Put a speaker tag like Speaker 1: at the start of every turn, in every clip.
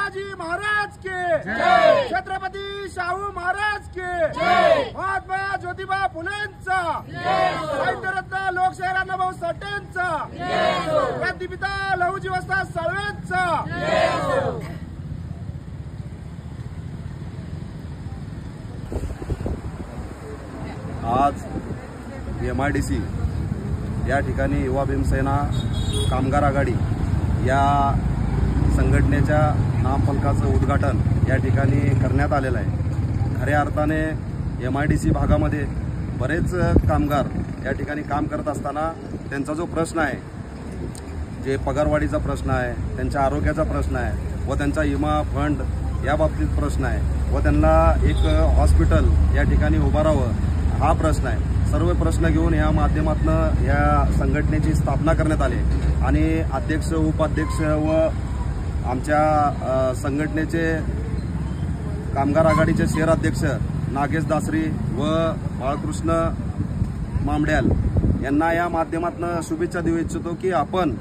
Speaker 1: शिवाजी महाराज के, छत्रपती शाहू महाराज के, महात्मा ज्योतिबा फुलेंचा, साहित्यरत्न लोकशाहीर अण्णाभाऊ साठेंचा, क्रांतिपिता लहुजी वस्ताद साळवेंचा।
Speaker 2: आज MIDC या ठिकाणी युवा भीमसेना कामगार आघाडी या संघटनेच्या नामफलकाचं उद्घाटन या ठिकाणी करण्यात आलेलं आहे। खऱ्या अर्थाने MIDC भागामध्ये बरेच कामगार या ठिकाणी काम करत असताना त्यांचा जो प्रश्न आहे, जे पगारवाढीचा प्रश्न आहे, त्यांच्या आरोग्याचा प्रश्न आहे व त्यांचा विमा फंड या बाबतीत प्रश्न आहे व त्यांना एक हॉस्पिटल या ठिकाणी उभारावं हा प्रश्न आहे। सर्व प्रश्न घेऊन या माध्यमातून या संघटनेची स्थापना करण्यात आली आणि अध्यक्ष, उपाध्यक्ष व आमच्या संघटनेचे कामगार आघाडीचे शहर अध्यक्ष नागेश दासरी व बाळकृष्ण मामड्याल यांना या माध्यमातून शुभेच्छा देऊ इच्छितो की आपण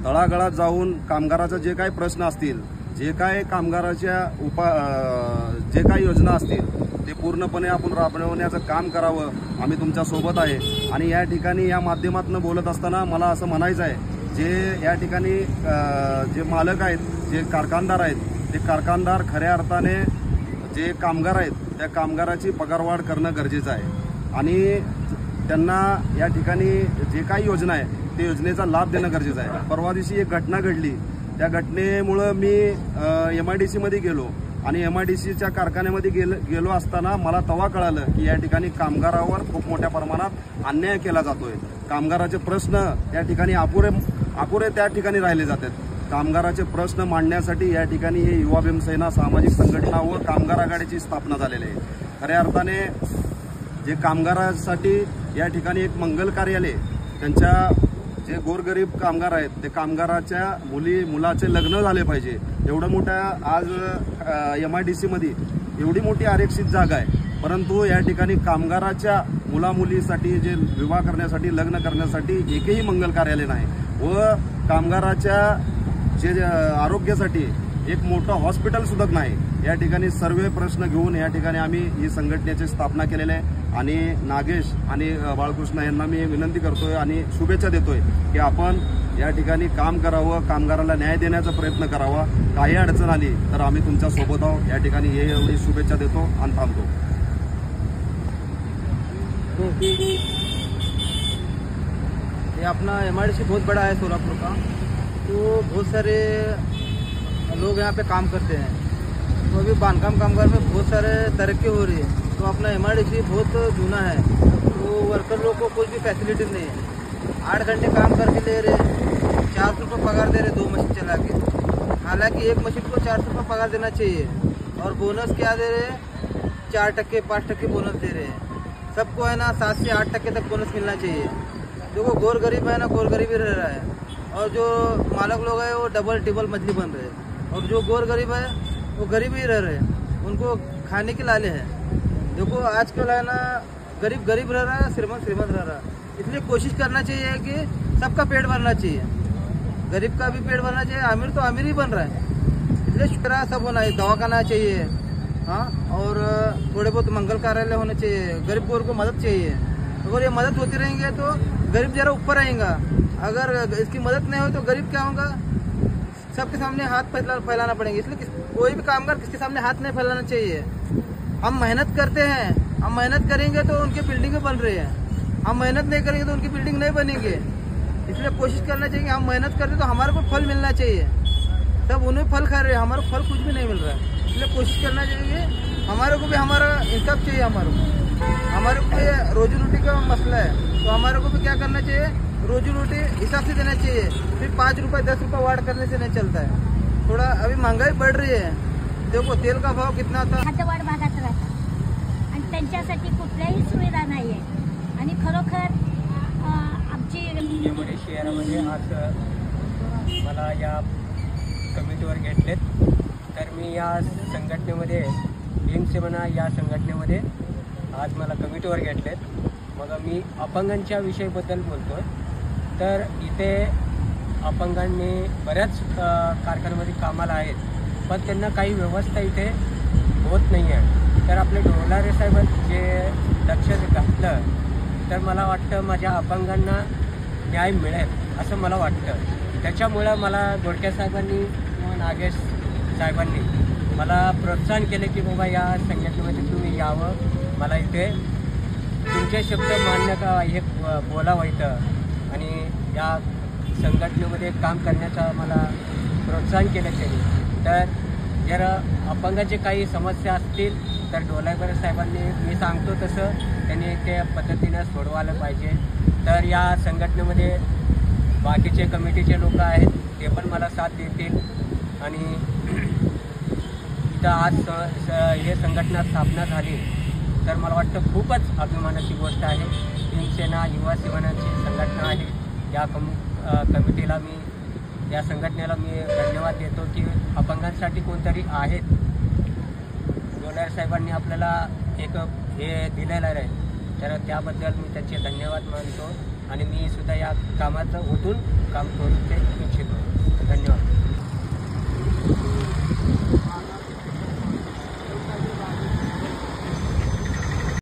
Speaker 2: तळागाळात जाऊन कामगाराचे जे काही प्रश्न असतील, जे काही कामगाराच्या जे काही योजना असतील ते पूर्णपणे आपण राबवण्याचं काम करावं। आम्ही तुमच्या सोबत आहे आणि या ठिकाणी या माध्यमातून बोलत असताना मला असं म्हणायचं आहे, जे या ठिकाणी जे मालक आहेत, जे कारखानदार आहेत, ते कारखानदार खऱ्या अर्थाने जे कामगार आहेत त्या कामगाराची पगारवाढ करणं गरजेचं आहे आणि त्यांना या ठिकाणी जे काही योजना आहे ते योजनेचा लाभ देणं गरजेचं आहे। परवा दिवशी एक घटना घडली, त्या घटनेमुळं मी MIDCमध्ये गेलो आणि MIDCच्या कारखान्यामध्ये गेलो असताना मला तेव्हा कळालं की या ठिकाणी कामगारावर खूप मोठ्या प्रमाणात अन्याय केला जातोय। कामगाराचे प्रश्न या ठिकाणी अपुरे त्या ठिकाणी राहिले जातात। कामगाराचे प्रश्न मांडण्यासाठी या ठिकाणी हे युवा भीमसेना सामाजिक संघटना व कामगार आघाडीची स्थापना झालेली आहे। खऱ्या अर्थाने जे कामगारांसाठी या ठिकाणी एक मंगल कार्यालय, त्यांच्या जे गोरगरीब कामगार आहेत ते कामगाराच्या मुलाचे लग्न झाले पाहिजे, एवढं मोठ्या आज MIDCमध्ये एवढी मोठी आरक्षित जागा आहे, परंतु या ठिकाणी कामगाराच्या मुलामुलीसाठी जे विवाह करण्यासाठी, लग्न करण्यासाठी एकही मंगल कार्यालय नाही व कामगाराच्या जे आरोग्यासाठी एक मोठं हॉस्पिटल सुद्धा नाही। या ठिकाणी सर्व प्रश्न घेऊन या ठिकाणी आम्ही ही संघटनेची स्थापना केलेली आहे आणि नागेश आणि बाळकृष्ण यांना मी विनंती करतोय आणि शुभेच्छा देतोय की आपण या ठिकाणी काम करावं, कामगाराला न्याय देण्याचा प्रयत्न करावा। काही अडचण आली तर आम्ही तुमच्या सोबत आहोत। या ठिकाणी हे एवढी शुभेच्छा देतो आणि थांबतो।
Speaker 3: ये अपना MIDC बहुत बड़ा है सोलापुर का, तो बहुत सारे लोग यहाँ पे काम करते हैं। तो अभी बांधकाम कामगार में बहुत सारे तरक्की हो रही है। तो अपना MIDC बहुत जूना है, तो वर्कर लोग को कोई भी फैसिलिटी नहीं है। 8 घंटे काम करके ले रहे, 400 रुपये पगार दे रहे 2 मशीन चला के। हालांकि एक मशीन को 400 रुपये पगार देना चाहिए और बोनस क्या दे रहे हैं, 4% 5% बोनस दे रहे हैं। सबको है ना 7 से 8% तक बोनस मिलना चाहिए। देखो गोर गरीब है ना, गोर गरीब ही रह रहा है और जो मालक लोग हैं वो डबल टिबल मछली बन रहे हैं और जो गोर गरीब है वो गरीब ही रह रहे हैं, उनको खाने के लाले हैं। देखो आजकल है ना गरीब गरीब रह रहा है, श्रीमंत श्रीमंत रह रहा है। इसलिए कोशिश करना चाहिए कि सबका पेट भरना चाहिए, गरीब का भी पेट भरना चाहिए, अमीर तो अमीर ही बन रहा है। इसलिए शुक्र सब होना है, दवाखाना चाहिए, हाँ, और थोड़े बहुत मंगल कार्यालय होने चाहिए। गरीब गोर को मदद चाहिए, अगर ये मदद होती रहेंगे तो गरीब जरा ऊपर आएगा। अगर इसकी मदद नहीं हो तो गरीब क्या होगा, सबके सामने हाथ फैलाना पड़ेगा। इसलिए कोई भी कामगार किसके सामने हाथ नहीं फैलाना चाहिए। हम मेहनत करते हैं, हम मेहनत करेंगे तो उनकी बिल्डिंगें बन रही है, हम मेहनत नहीं करेंगे तो उनकी बिल्डिंग नहीं बनेंगे। इसलिए कोशिश करना चाहिए कि हम मेहनत करते तो हमारे को फल मिलना चाहिए। तब उन्हें फल खा रहे हैं, हमारे फल कुछ भी नहीं मिल रहा है। इसलिए कोशिश करना चाहिए, हमारे को भी हमारा इंसाफ चाहिए। हमारे को रोजी रोटी का मसला है तो हमारे को भी क्या करना चाहिए, रोजी रोटी हिसाब से देना चाहिए। फिर 5 रुपये 10 रुपये वाढ करने से नहीं चलता है। थोड़ा अभी महंगाई बढ़ रही है, देखो तेल का भाव कितना होता है।
Speaker 4: वाढ भागात राहतात आणि त्यांच्यासाठी कुठल्याही सुविधा नाही आहे आणि खरोखर आमची
Speaker 5: शहरामध्ये आज मला या कमिटीवर घेतलेत। तर मी या संघटनेमध्ये भीमसेना या संघटनेमध्ये आज मला कमिटीवर घेतलेत। मग मी अपंगांच्या विषयाबद्दल बोलतोय। तर इथे अपंगांनी बऱ्याच कारखान्यामध्ये कामाला आहेत, पण त्यांना काही व्यवस्था इथे होत नाही आहे. तर आपले डोलारे साहेब जे लक्ष घातलं तर मला वाटतं माझ्या अपंगांना न्याय मिळेल असं मला वाटतं. त्याच्यामुळं मला गोडके साहेबांनी किंवा नागेश साहेबांनी मला प्रोत्साहन केले की बाबा या संघटनेमध्ये तुम्ही यावं, मला इथे तुमचे शब्द मान्य का हे बोलावं इथं आणि या संघटनेमध्ये काम करण्याचा मला प्रोत्साहन केलं त्यांनी. तर जर अपंगाचे काही समस्या असतील तर डोलारे साहेबांनी मी सांगतो तसं त्यांनी त्या पद्धतीनं सोडवायला पाहिजे. तर या संघटनेमध्ये बाकीचे कमिटीचे लोक आहेत ते पण मला साथ देतील आणि इथं आज हे संघटना स्थापना झाली तर मला वाटतं खूपच अभिमानाची गोष्ट आहे. भीमसेना युवा सेवनाची संघटना आहे. या कमिटीला मी या संघटनेला मी धन्यवाद देतो की अपंगांसाठी कोणतरी आहेत. डोलारे साहेबांनी आपल्याला एक हे दिलेलं आहे तर त्याबद्दल मी त्यांचे धन्यवाद मानतो आणि मी सुद्धा या कामाचं ओतून काम करू ते इच्छितो. धन्यवाद.